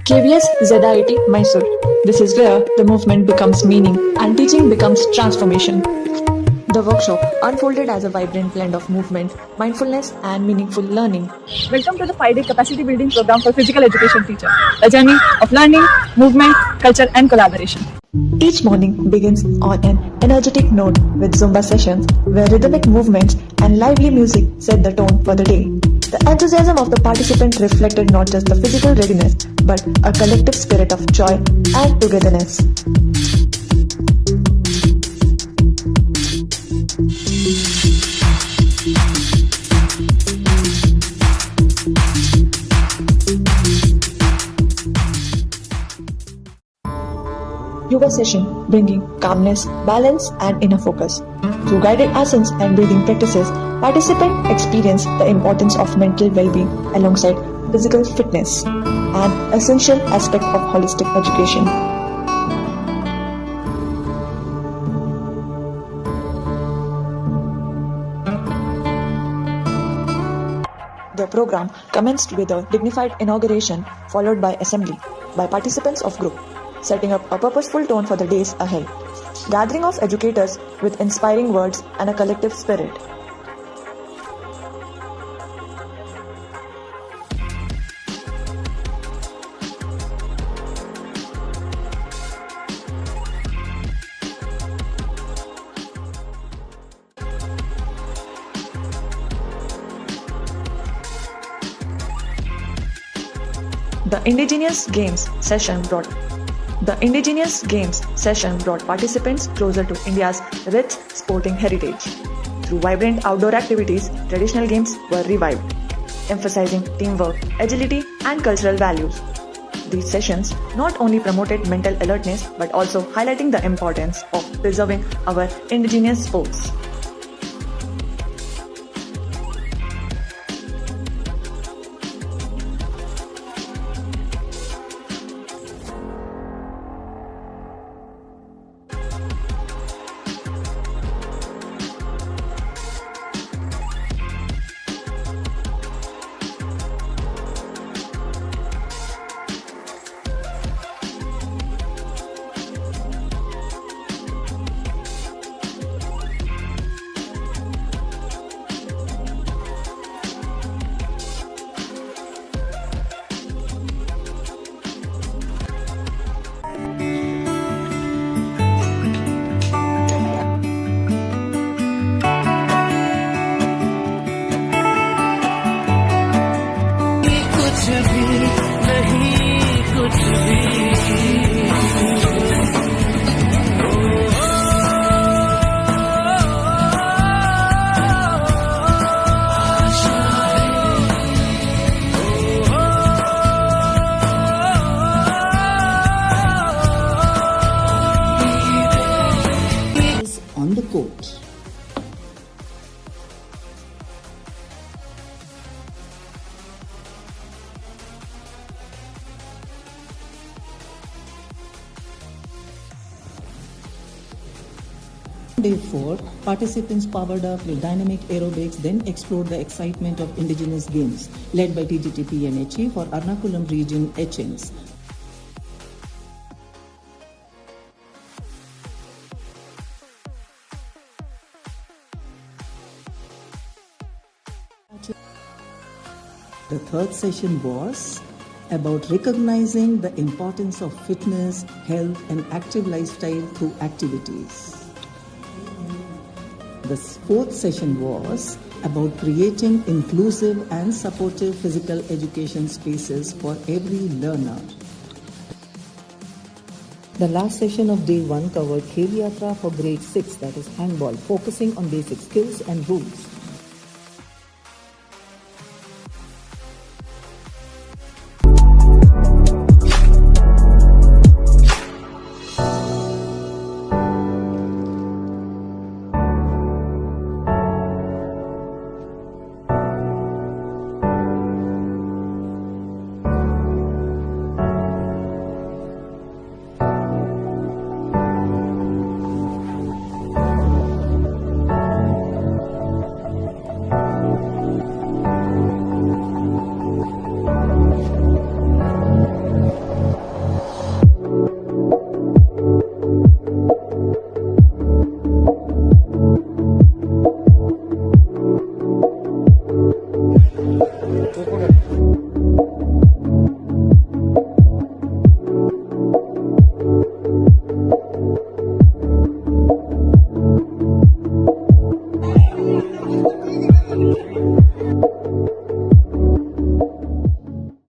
KVS ZIT Mysore. This is where the movement becomes meaning and teaching becomes transformation. The workshop unfolded as a vibrant blend of movement, mindfulness, and meaningful learning. Welcome to the 5-day capacity building program for physical education teacher. A journey of learning, movement, culture, and collaboration. Each morning begins on an energetic note with Zumba sessions where rhythmic movements and lively music set the tone for the day. The enthusiasm of the participants reflected not just the physical readiness but a collective spirit of joy and togetherness. Yoga session bringing calmness, balance and inner focus. Through guided asanas and breathing practices, participants experience the importance of mental well-being alongside physical fitness, an essential aspect of holistic education. The program commenced with a dignified inauguration followed by assembly by participants of group, setting up a purposeful tone for the days ahead. Gathering of educators with inspiring words and a collective spirit. The Indigenous Games session brought participants closer to India's rich sporting heritage. Through vibrant outdoor activities, traditional games were revived, emphasizing teamwork, agility, and cultural values. These sessions not only promoted mental alertness but also highlighting the importance of preserving our indigenous sports. On the court. Day 4, participants powered up with dynamic aerobics, then explored the excitement of indigenous games, led by TGTP and HE for Ernakulam region HNs. The third session was about recognizing the importance of fitness, health, and active lifestyle through activities. The fourth session was about creating inclusive and supportive physical education spaces for every learner. The last session of day 1 covered Khel Yatra for grade 6, that is handball, focusing on basic skills and rules.